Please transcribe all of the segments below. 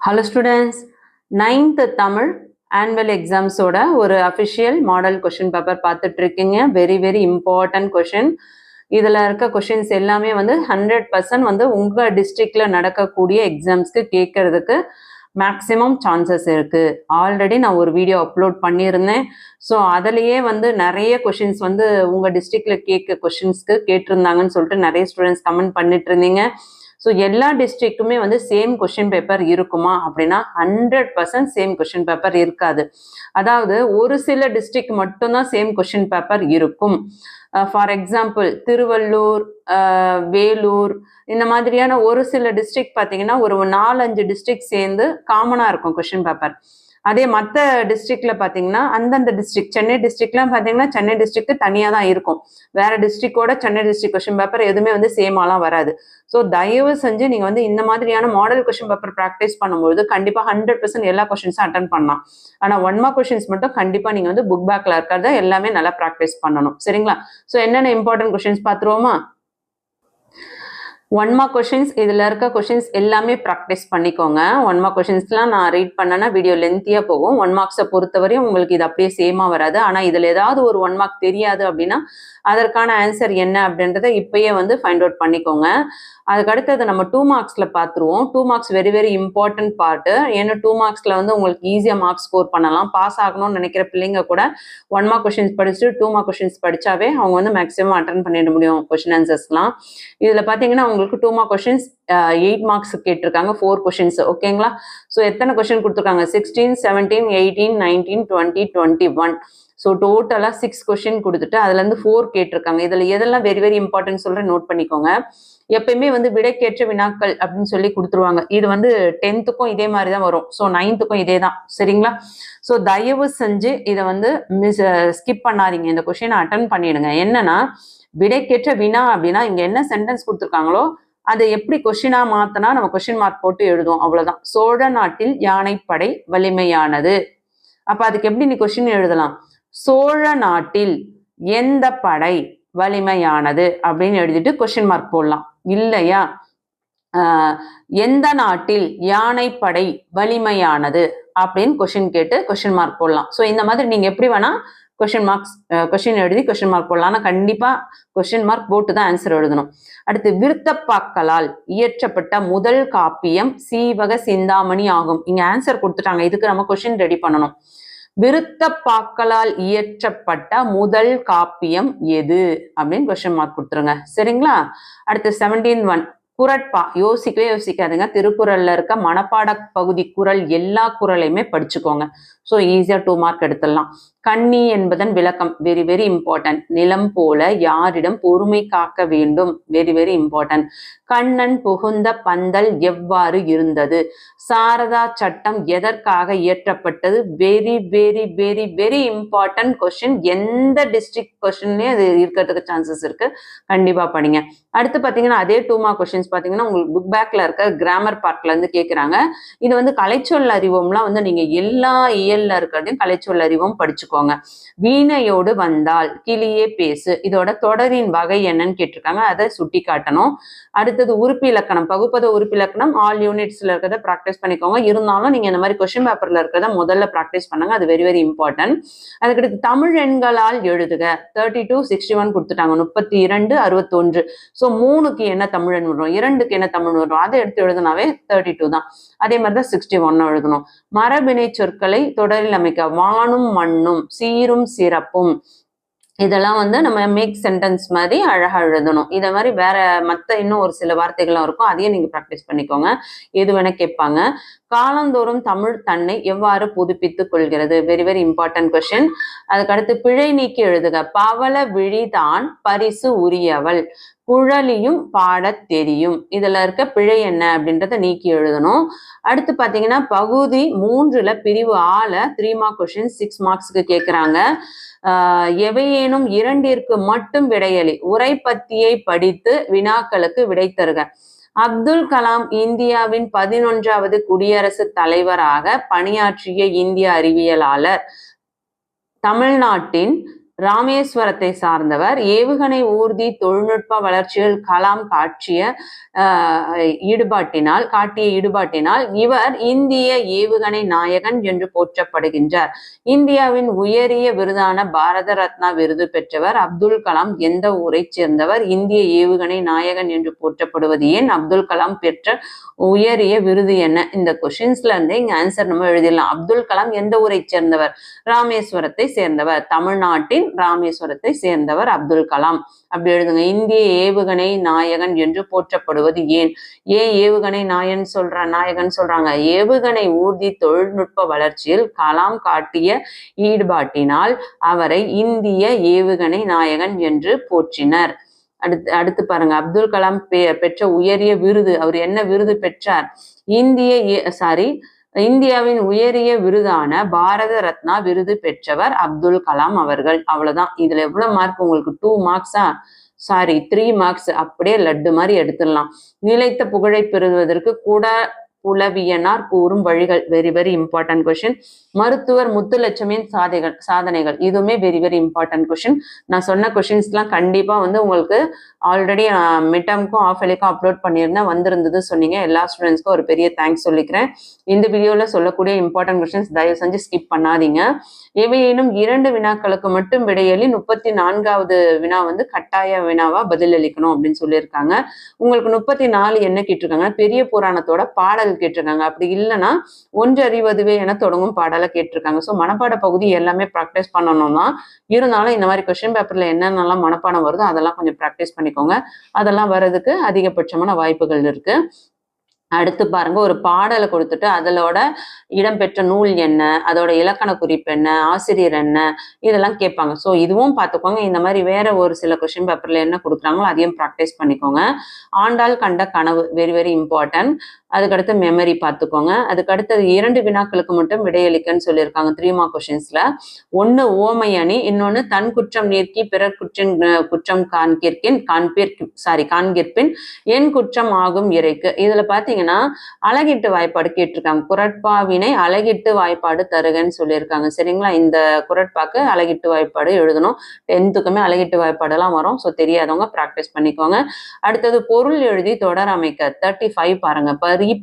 Hello students, 9th Tamil annual exams oda ஒரு official model question paper பார்த்துட்டு இருக்கீங்க. very important question. இதில் இருக்க questions எல்லாமே வந்து 100% வந்து உங்கள் டிஸ்ட்ரிக்டில் நடக்கக்கூடிய எக்ஸாம்ஸ்க்கு கேட்கறதுக்கு மேக்ஸிமம் சான்சஸ் இருக்குது. ஆல்ரெடி நான் ஒரு வீடியோ அப்லோட் பண்ணியிருந்தேன். ஸோ அதிலேயே வந்து நிறைய கொஷின்ஸ் வந்து உங்கள் டிஸ்ட்ரிக்டில் கொஷின்ஸ்க்கு கேட்டிருந்தாங்கன்னு சொல்லிட்டு நிறைய ஸ்டூடெண்ட்ஸ் கமெண்ட் பண்ணிட்டு இருந்தீங்க. ஸோ எல்லா டிஸ்ட்ரிக்ட்டுமே வந்து சேம் கொஷின் பேப்பர் இருக்குமா அப்படின்னா 100% சேம் கொஷின் பேப்பர் இருக்காது. அதாவது ஒரு சில டிஸ்ட்ரிக்ட் மட்டும்தான் சேம் கொஷின் பேப்பர் இருக்கும். ஃபார் எக்ஸாம்பிள் திருவள்ளூர், வேலூர் இந்த மாதிரியான ஒரு சில டிஸ்ட்ரிக்ட் பார்த்தீங்கன்னா ஒரு 4-5 டிஸ்ட்ரிக்ட் சேர்ந்து காமனாக இருக்கும் கொஷின் பேப்பர். அதே மற்ற டிஸ்ட்ரிக்ட்ல பார்த்தீங்கன்னா அந்தந்த டிஸ்ட்ரிக்ட் சென்னை டிஸ்ட்ரிக்ட்லாம் பார்த்தீங்கன்னா சென்னை டிஸ்ட்ரிக்ட் தனியாக தான் இருக்கும். வேற டிஸ்ட்ரிக்டோட சென்னை டிஸ்ட்ரிக்ட் கொஸ்டின் பேப்பர் எதுவுமே வந்து சேமாலாம் வராது. ஸோ தயவு செஞ்சு நீங்கள் வந்து இந்த மாதிரியான மாடல் கொஸ்டின் பேப்பர் ப்ராக்டிஸ் பண்ணும்போது கண்டிப்பாக 100% எல்லா கொஸ்டின்ஸும் அட்டன் பண்ணலாம். ஆனால் 1 மார்க் கொஸ்டின்ஸ் மட்டும் கண்டிப்பாக நீங்கள் வந்து புக் பேக்கில் இருக்கிறத எல்லாமே நல்லா ப்ராக்டிஸ் பண்ணணும். சரிங்களா? ஸோ என்னென்ன இம்பார்ட்டன்ட் கொஸ்டின்ஸ் பார்த்துருவோமா? 1 மார்க் கொஷின்ஸ் இதில் இருக்க கொஷின்ஸ் எல்லாமே ப்ராக்டிஸ் பண்ணிக்கோங்க. 1 மார்க் கொஷின்ஸ்லாம் நான் ரீட் பண்ணேன்னா வீடியோ லென்த்தியாக போகும். 1 மார்க்ஸை பொறுத்தவரையும் உங்களுக்கு இது அப்படியே சேமாக வராது. ஆனால் இதில் ஏதாவது ஒரு 1 மார்க் தெரியாது அப்படின்னா அதற்கான ஆன்சர் என்ன அப்படின்றத இப்பயே வந்து ஃபைண்ட் அவுட் பண்ணிக்கோங்க. அதுக்கு அடுத்தது நம்ம 2 மார்க்ஸில் பார்த்துருவோம். 2 மார்க்ஸ் வெரி இம்பார்ட்டன்ட் பார்ட்டு. ஏன்னா 2 மார்க்ஸில் வந்து உங்களுக்கு ஈஸியாக மார்க்ஸ் ஸ்கோர் பண்ணலாம். பாஸ் ஆகணும்னு நினைக்கிற பிள்ளைங்க கூட 1 மார்க் கொஷின்ஸ் படிச்சுட்டு 2 மார்க் கொஷின்ஸ் படித்தாவே அவங்க வந்து மேக்ஸிமம் அட்டன் பண்ணிட முடியும் கொஷின் ஆன்சர்ஸ்லாம். இதில் பார்த்தீங்கன்னா உங்களுக்கு 2 மார்க் கொஷின்ஸ் 8 மார்க்ஸ் கேட்டிருக்காங்க, 4 கொஷின்ஸ். ஓகேங்களா? ஸோ எத்தனை கொஷின் கொடுத்துருக்காங்க? 16, 17, 18, 19, 20, 21. ஸோ டோட்டலாக 6 கொஷின் கொடுத்துட்டு அதுலேருந்து 4 கேட்டிருக்காங்க. இதில் எதெல்லாம் வெரி இம்பார்ட்டன்ட் சொல்கிறேன், நோட் பண்ணிக்கோங்க. எப்பயுமே வந்து விடைக்கேற்ற வினாக்கள் அப்படின்னு சொல்லி கொடுத்துருவாங்க. இது வந்து 10th இதே மாதிரி தான் வரும். ஸோ 9th இதே தான். சரிங்களா? ஸோ தயவு செஞ்சு இதை வந்து ஸ்கிப் பண்ணாதீங்க. இந்த கொஷினை அட்டன் பண்ணிடுங்க. என்னன்னா விடைக்கேற்ற வினா அப்படின்னா இங்கே என்ன சென்டென்ஸ் கொடுத்துருக்காங்களோ அதை எப்படி கொஷினா மாத்தினா நம்ம கொஷின் மார்க் போட்டு எழுதும், அவ்வளவுதான். சோழ நாட்டில் யானைப்படை வலிமையானது. அப்ப அதுக்கு எப்படி நீ கொஷின் எழுதலாம்? சோழ நாட்டில் எந்த படை வலிமையானது அப்படின்னு எழுதிட்டு கொஷின் மார்க் போடலாம். இல்லையா எந்த நாட்டில் யானைப்படை வலிமையானது அப்படின்னு கொஷின் கேட்டு கொஷின் மார்க் போடலாம். ஸோ இந்த மாதிரி நீங்க எப்படி வேணா கொஷின் எழுதி கொஷின் மார்க் போடலாம். ஆனால் கண்டிப்பா கொஷின் மார்க் போட்டு தான் ஆன்சர் எழுதணும். அடுத்து விருத்தப்பாக்களால் இயற்றப்பட்ட முதல் காப்பியம் சீவக சிந்தாமணி ஆகும். இங்க ஆன்சர் கொடுத்துட்டாங்க. இதுக்கு நம்ம கொஷின் ரெடி பண்ணணும். விருத்தப்பாக்களால் இயற்றப்பட்ட முதல் காப்பியம் எது அப்படின்னு கொஸ்டின் மார்க் கொடுத்துருங்க. சரிங்களா? அடுத்து 17 குறட்பா. யோசிக்காதுங்க. திருக்குறள்ல இருக்க மனப்பாட பகுதி குறள் எல்லா குறளையுமே படிச்சுக்கோங்க. ஸோ ஈஸியா 2 மார்க் எடுத்துடலாம். கண்ணி என்பதன் விளக்கம் வெரி இம்பார்ட்டன்ட். நிலம் போல யாரிடம் பொறுமை காக்க வேண்டும், வெரி இம்பார்ட்டன்ட். கண்ணன் புகுந்த பந்தல் எவ்வாறு இருந்தது? சாரதா சட்டம் எதற்காக இயற்றப்பட்டது? Very important question. எந்த டிஸ்ட்ரிக்ட் கொஸ்டின்லயும் அது இருக்கிறதுக்கு சான்சஸ் இருக்கு. கண்டிப்பா படிங்க. அடுத்து பாத்தீங்கன்னா அதே 2 மார்க் கொஸ்டின்ஸ் பாத்தீங்கன்னா உங்களுக்கு புக் பேக்ல இருக்க கிராமர் பார்ட்ல இருந்து கேட்கிறாங்க. இது வந்து கலைச்சொல் அறிவோம்லாம் வந்து நீங்க எல்லா இயல்ல இருக்கிறதையும் கலைச்சொல் அறிவும் படிச்சுக்கோங்க. வீணையோடு வந்தால் கிளியே பேசு. இதோட தொடரின் வகை என்னன்னு கேட்டிருக்காங்க. அதை சுட்டி காட்டணும். அடுத்தது உறுப்பு இலக்கணம், பகுப்பத உறுப்பு இலக்கணம் ஆல் யூனிட்ஸ்ல இருக்கிறத ப்ராக்டிஸ் பண்ணிக்கோங்க. இருந்தாலும் நீங்க இந்த மாதிரி கொஸ்டின் பேப்பர்ல இருக்கிறத முதல்ல ப்ராக்டிஸ் பண்ணுங்க. அது வெரி இம்பார்ட்டன்ட். அதுக்கடுத்து தமிழ் எண்களால் எழுதுக. 32, 61 கொடுத்துட்டாங்க. 32, 61. ஸோ 3க்கு என்ன தமிழ் எண் வரும், 2க்கு என்ன தமிழ் வரும், அதை எடுத்து எழுதுனாவே 32 தான். அதே மாதிரிதான் 61 எழுதணும். மரபிணை சொற்களை தொடரில் அமைக்க. வானும் மண்ணும், சீரும் சிறப்பும், இதெல்லாம் வந்து நம்ம மேக் சென்டென்ஸ் மாதிரி அழகா எழுதணும். இதை மாதிரி வேற மற்ற இன்னும் ஒரு சில வார்த்தைகள்லாம் இருக்கும். அதையும் நீங்க ப்ராக்டிஸ் பண்ணிக்கோங்க. எது வேணா கேட்பாங்க. காலந்தோறும் தமிழ் தன்னை எவ்வாறு புதுப்பித்துக் கொள்கிறது? Very important question. அதுக்கடுத்து பிழை நீக்கி எழுதுக. பவள விழிதான் பரிசு உரியவள், குழலியும் பாட தெரியும். இதுல இருக்க பிழை என்ன அப்படின்றத நீக்கி எழுதணும். அடுத்து பாத்தீங்கன்னா பகுதி 3ல பிரிவு 3 மார்க் கொஸ்டின் 6 மார்க்ஸ்க்கு கேட்கிறாங்க. எவையேனும் 2ற்கு மட்டும் விடையளி. உரைப்பத்தியை படித்து வினாக்களுக்கு விடை தருக. அப்துல் கலாம் இந்தியாவின் 11வது குடியரசுத் தலைவராக பணியாற்றிய இந்திய அறிவியலாளர். தமிழ்நாட்டின் ராமேஸ்வரத்தை சார்ந்தவர். ஏவுகணை ஊர்தி தொழில்நுட்ப வளர்ச்சியில் கலாம் காட்டிய ஈடுபாட்டினால் இவர் இந்திய ஏவுகணை நாயகன் என்று போற்றப்படுகின்றார். இந்தியாவின் உயரிய விருதான பாரத ரத்னா விருது பெற்றவர் அப்துல் கலாம் எந்த ஊரை சேர்ந்தவர்? இந்திய ஏவுகணை நாயகன் என்று போற்றப்படுவது ஏன்? அப்துல் கலாம் பெற்ற உயரிய விருது என்ன? இந்த கொஸ்டின்ஸ்ல இருந்து இங்க ஆன்சர் நம்ம எழுதிடலாம். அப்துல் கலாம் எந்த ஊரை சேர்ந்தவர்? ராமேஸ்வரத்தை சேர்ந்தவர். தமிழ்நாட்டின் ராமேஸ்வரத்தை சேர்ந்தவர் அப்துல் கலாம். அப்படி எழுதுங்க. இந்திய ஏவுகணை நாயகன் என்று போற்றப்படுவது ஏன்? ஏன் ஏவுகணை நாயகன் சொல்றாங்க? ஏவுகணை ஊர்தி தொழில்நுட்ப வளர்ச்சியில் கலாம் காட்டிய ஈடுபாட்டினால் அவரை இந்திய ஏவுகணை நாயகன் என்று போற்றினர். அடுத்து பாருங்க. அப்துல் கலாம் பெற்ற உயரிய விருது, அவர் என்ன விருது பெற்றார்? இந்தியாவின் உயரிய விருதான பாரத ரத்னா விருது பெற்றவர் அப்துல் கலாம் அவர்கள். அவ்வளவுதான். இதுல எவ்வளவு மார்க் உங்களுக்கு? 2 மார்க்ஸா? 3 மார்க்ஸ். அப்படியே லட்டு மாதிரி எடுத்துடலாம். நிலைத்த புகழை பெறுவதற்கு கூட புலவியனார் கூறும் வழிகள். Very very important question. மருத்துவர் முத்துலட்சுமியின் சாதனைகள். இதுவுமே வெரி வெரி இம்பார்ட்டன்ட் கொஸ்டின். நான் சொன்ன கொஸ்டின்ஸ் எல்லாம் கண்டிப்பா உங்களுக்கு ஆல்ரெடி மிட்டம்க்கும் ஆஃப் எலிக்கும் அப்லோட் பண்ணியிருந்தேன், வந்திருந்தது சொன்னீங்க. எல்லா ஸ்டூடெண்ட்ஸ்க்கும் ஒரு பெரிய தேங்க்ஸ் சொல்லிக்கிறேன். இந்த வீடியோல சொல்லக்கூடிய இம்பார்ட்டன்ட் கொஸ்டின்ஸ் தயவு செஞ்சு ஸ்கிப் பண்ணாதீங்க. எவையேனும் 2 வினாக்களுக்கு மட்டும் விடையளி 34வது வினா கட்டாய வினாவா பதில் அளிக்கணும் அப்படின்னு சொல்லியிருக்காங்க. உங்களுக்கு 34 என்ன கேட்டிருக்காங்க? பெரிய புராணத்தோட பாடல் கேட்டிருக்காங்க. அப்படி இல்லைன்னா ஒன்றறிவதுவே என தொடங்கும் பாடலை கேட்டிருக்காங்க. ஸோ மனப்பாட பகுதி எல்லாமே ப்ராக்டிஸ் பண்ணணும் தான். இருந்தாலும் இந்த மாதிரி கொஸ்டின் பேப்பர்ல என்னென்னலாம் மனப்பாடம் வருதோ அதெல்லாம் கொஞ்சம் ப்ராக்டிஸ் பண்ணிக்கோங்க. அதெல்லாம் வர்றதுக்கு அதிகபட்சமான வாய்ப்புகள் இருக்கு. அடுத்து பாருங்க. ஒரு பாடலை கொடுத்துட்டு அதோட இடம்பெற்ற நூல் என்ன, அதோட இலக்கண குறிப்பு என்ன, ஆசிரியர் என்ன, இதெல்லாம் கேட்பாங்க. ஸோ இதுவும் பார்த்துக்கோங்க. இந்த மாதிரி வேற ஒரு சில கொஸ்டின் பேப்பர்ல என்ன கொடுக்குறாங்களோ அதையும் ப்ராக்டிஸ் பண்ணிக்கோங்க. ஆண்டாள் கண்ட கனவு வெரி வெரி இம்பார்ட்டன்ட். அதுக்கடுத்து மெமரி பார்த்துக்கோங்க. அதுக்கடுத்தது 2 வினாக்களுக்கு மட்டும் விடையளிக்கன்னு சொல்லியிருக்காங்க 3 மார்க் கொஸ்டின்ஸ்ல. ஒன்று ஓமை அணி, இன்னொன்று தன் குற்றம் நீக்கி பிறர் குற்றம் காண்கிற்பின் என் குற்றம் ஆகும் இறைக்கு. இதுல பாத்தீங்கன்னா அழகிட்டு வாய்ப்பாடு கேட்டிருக்காங்க. குரட்பாவினை அழகிட்டு வாய்ப்பாடு தருகன்னு சொல்லியிருக்காங்க. சரிங்களா? இந்த குரட்பாக்கு அழகிட்டு வாய்ப்பாடு எழுதணும். 10க்குமே அழகிட்டு வாய்ப்பாடு எல்லாம் வரும். ஸோ தெரியாதவங்க ப்ராக்டிஸ் பண்ணிக்கோங்க. அடுத்தது பொருள் எழுதி தொடர் அமைக்க 35 பாருங்க.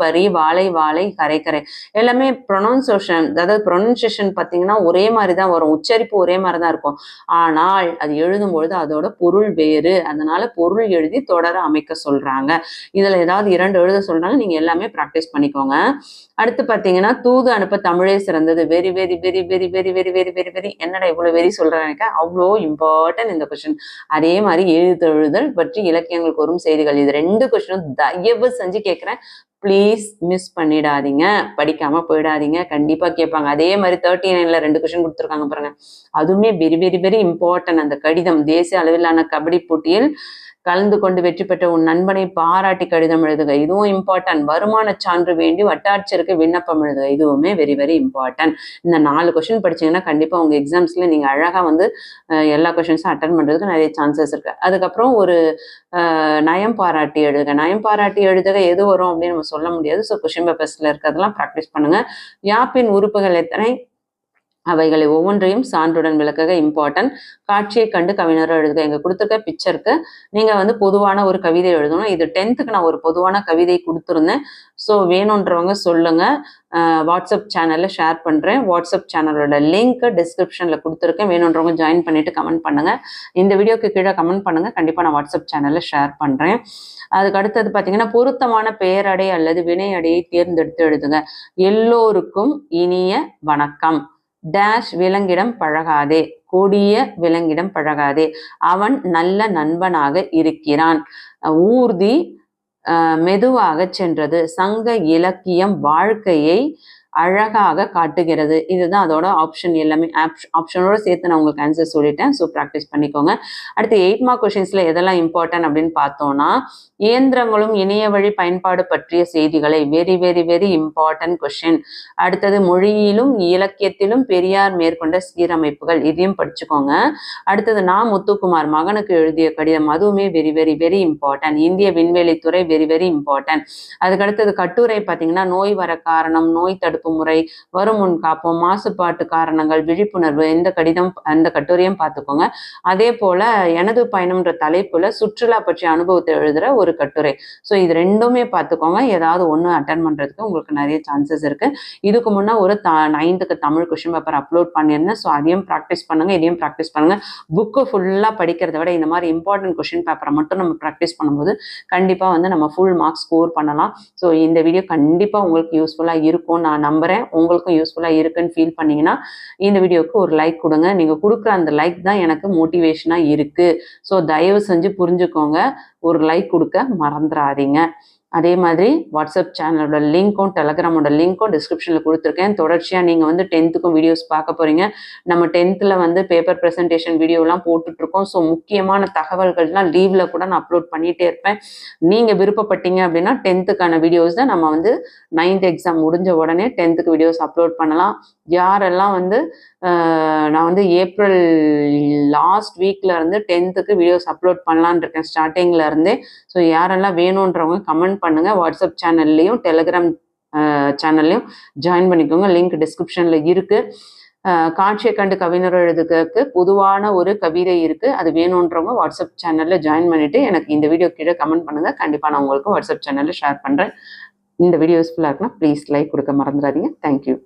பரி வாழை வாழை கரை கரை எல்லாமே ப்ரொனவுன்சியேஷன், அதாவது ப்ரொனவுன்சியேஷன் பார்த்தீங்கன்னா ஒரே மாதிரி தான் வரும். உச்சரிப்பு ஒரே மாதிரி தான் இருக்கும். ஆனால் அது எழுதும்பொழுது அதோட பொருள் வேறு. அதனால பொருள் எழுதி தொடர அமைக்க சொல்றாங்க. இதுல ஏதாவது 2 எழுத சொல்றாங்க. நீங்க எல்லாமே ப்ராக்டிஸ் பண்ணிக்கோங்க. அடுத்து பார்த்தீங்கன்னா தூது அனுப்ப தமிழே சிறந்தது. Very very very very very very very very very என்னடா இவ்வளவு வெரி சொல்றேன்? அவ்வளோ இம்பார்ட்டன்ட் இந்த கொஸ்டின். அதே மாதிரி எழுதுதல் பற்றி இலக்கியங்களுக்கு வரும் செய்திகள். இது 2 கொஸ்டினும் தயவு செஞ்சு கேட்கிறேன். ப்ளீஸ் மிஸ் பண்ணிடாதீங்க, படிக்காம போயிடாதீங்க. கண்டிப்பா கேட்பாங்க. அதே மாதிரி 39ல 2 கொஸ்டின் கொடுத்துருக்காங்க பாருங்க. அதுவுமே வெரி வெரி வெரி இம்பார்ட்டன்ட். அந்த கடிதம், தேசிய அளவிலான கபடி போட்டியில் கலந்து கொண்டு வெற்றி பெற்ற உன் நண்பனை பாராட்டி கடிதம் எழுதுக. இதுவும் இம்பார்ட்டன்ட். வருமான சான்று வேண்டி வட்டாட்சியருக்கு விண்ணப்பம் எழுதுக. இதுவுமே வெரி வெரி இம்பார்ட்டன்ட். இந்த 4 கொஸ்டின் படிச்சீங்கன்னா கண்டிப்பா உங்க எக்ஸாம்ஸ்ல நீங்க அழகா எல்லா கொஸ்டின்ஸும் அட்டன் பண்றதுக்கு நிறைய சான்சஸ் இருக்கு. அதுக்கப்புறம் ஒரு நயம் பாராட்டி எழுதுக எது வரும் அப்படின்னு நம்ம சொல்ல முடியாது. ஸோ கொஸ்டின் பேப்பர்ஸ்ல இருக்கிறதெல்லாம் ப்ராக்டிஸ் பண்ணுங்க. யாப்பின் உறுப்புகள் எத்தனை? அவைகளை ஒவ்வொன்றையும் சான்றுடன் விளக்குக. இம்பார்ட்டன்ட். காட்சியை கண்டு கவிஞரை எழுதுக. இங்க கொடுத்துருக்க பிக்சருக்கு நீங்க பொதுவான ஒரு கவிதை எழுதணும். இது 10க்கு நான் ஒரு பொதுவான கவிதை கொடுத்துருந்தேன். ஸோ வேணுன்றவங்க சொல்லுங்க. வாட்ஸ்அப் சேனல்ல ஷேர் பண்றேன். வாட்ஸ்அப் சேனலோட லிங்க் டிஸ்கிரிப்ஷன்ல கொடுத்துருக்கேன். வேணுன்றவங்க ஜாயின் பண்ணிட்டு கமெண்ட் பண்ணுங்க. இந்த வீடியோக்கு கீழே கமெண்ட் பண்ணுங்க. கண்டிப்பா நான் வாட்ஸ்அப் சேனல்ல ஷேர் பண்றேன். அதுக்கு அடுத்தது பார்த்தீங்கன்னா பொருத்தமான பெயரடை அல்லது வினையடையை தேர்ந்தெடுத்து எழுதுங்க. எல்லோருக்கும் இனிய வணக்கம். டேஷ் விலங்கிடம் பழகாதே, கொடிய விலங்கிடம் பழகாதே, அவன் நல்ல நண்பனாக இருக்கிறான். ஊர்தி மெதுவாக சென்றது. சங்க இலக்கியம் வாழ்க்கையை அழகாக காட்டுகிறது. இதுதான் அதோட ஆப்ஷன். எல்லாமே ஆப்ஷனோட சேர்த்து நான் உங்களுக்கு ஆன்சர் சொல்லிட்டேன். ஸோ ப்ராக்டிஸ் பண்ணிக்கோங்க. அடுத்து 8 மார்க் கொஸ்டின்ஸ்ல எதெல்லாம் இம்பார்ட்டன்ட் அப்படின்னு பார்த்தோம்னா இயந்திரங்களும் இணைய வழி பயன்பாடு பற்றிய செய்திகளை. Very very very important question. அடுத்தது மொழியிலும் இலக்கியத்திலும் பெரியார் மேற்கொண்ட சீரமைப்புகள். இதையும் படிச்சுக்கோங்க. அடுத்தது முத்துக்குமார் மகனுக்கு எழுதிய கடிதம். அதுவுமே வெரி வெரி வெரி இம்பார்ட்டன்ட். இந்திய விண்வெளித்துறை வெரி வெரி இம்பார்ட்டன்ட். அதுக்கு அடுத்தது கட்டுரை பார்த்தீங்கன்னா நோய் வர காரணம், நோய் தடுப்பு தடுப்பு முறை, வருமுன் காப்போம், மாசுபாட்டு காரணங்கள், விழிப்புணர்வு, இந்த கட்டுரையும் பார்த்துக்கோங்க. அதே போல எனது பயணம்ன்ற தலைப்புல சுற்றுலா பற்றிய அனுபவத்தை எழுதுற ஒரு கட்டுரை. ஸோ இது ரெண்டுமே பார்த்துக்கோங்க. ஏதாவது ஒன்று அட்டன் பண்றதுக்கு உங்களுக்கு நிறைய சான்சஸ் இருக்கு. இதுக்கு முன்னே ஒரு 9th Tamil question paper upload பண்ணியிருந்தேன். ஸோ அதையும் ப்ராக்டிஸ் பண்ணுங்க, இதையும் ப்ராக்டிஸ் பண்ணுங்க. புக்கு ஃபுல்லாக படிக்கிறத விட இந்த மாதிரி இம்பார்ட்டன்ட் கொஸ்டின் பேப்பரை மட்டும் நம்ம ப்ராக்டிஸ் பண்ணும்போது கண்டிப்பாக வந்து நம்ம ஃபுல் மார்க்ஸ் ஸ்கோர் பண்ணலாம். ஸோ இந்த வீடியோ கண்டிப்பாக உங்களுக்கு யூஸ்ஃபுல்லாக இருக்கும் நான் நம்புகிறேன். உங்களுக்கும் யூஸ்ஃபுல்லாக இருக்குன்னு ஃபீல் பண்ணீங்கன்னா இந்த வீடியோவுக்கு ஒரு லைக் கொடுங்க. நீங்கள் கொடுக்குற அந்த லைக் தான் எனக்கு மோட்டிவேஷனாக இருக்குது. ஸோ தயவு செஞ்சு புரிஞ்சுக்கோங்க, ஒரு லைக் கொடுக்க மறந்துடாதீங்க. அதே மாதிரி வாட்ஸ்அப் சேனலோட லிங்க்கும் டெலகிராமோட லிங்க்கும் டிஸ்கிரிப்ஷனில் கொடுத்துருக்கேன். தொடர்ச்சியாக நீங்கள் வந்து 10th வீடியோஸ் பார்க்க போகிறீங்க. நம்ம 10th வந்து பேப்பர் ப்ரெசன்டேஷன் வீடியோலாம் போட்டுட்ருக்கோம். ஸோ முக்கியமான தகவல்கள்லாம் லீவில் கூட நான் அப்லோட் பண்ணிகிட்டே இருப்பேன். நீங்கள் விருப்பப்பட்டீங்க அப்படின்னா 10th வீடியோஸ் தான் நம்ம வந்து 9th எக்ஸாம் முடிஞ்ச உடனே 10th வீடியோஸ் அப்லோட் பண்ணலாம். யாரெல்லாம் வந்து நான் வந்து ஏப்ரல் லாஸ்ட் வீக்ல இருந்து 10th வீடியோஸ் அப்லோட் பண்ணலான் இருக்கேன் ஸ்டார்டிங்ல இருந்தே. ஸோ யாரெல்லாம் வேணுன்றவங்க கமெண்ட் பண்ணுங்க. வாட்ஸ்அப் சேனல்லையும் டெலிகிராம் சேனல்லையும் ஜாயின் பண்ணிக்கோங்க. லிங்க் டிஸ்கிரிப்ஷன்ல இருக்கு. காட்சியை கண்டு கவிஞர் எழுதுக்கு பொதுவான ஒரு கவிதை இருக்கு. அது வேணுன்றவங்க வாட்ஸ்அப் சேனல்ல ஜாயின் பண்ணிட்டு எனக்கு இந்த வீடியோ கீழே கமெண்ட் பண்ணுங்க. கண்டிப்பா நான் உங்களுக்கு வாட்ஸ்அப் சேனல்ல ஷேர் பண்றேன். இந்த வீடியோ யூஸ்ஃபுல்லா இருக்குன்னா ப்ளீஸ் லைக் கொடுக்க மறந்துடாதீங்க. தேங்க்யூ.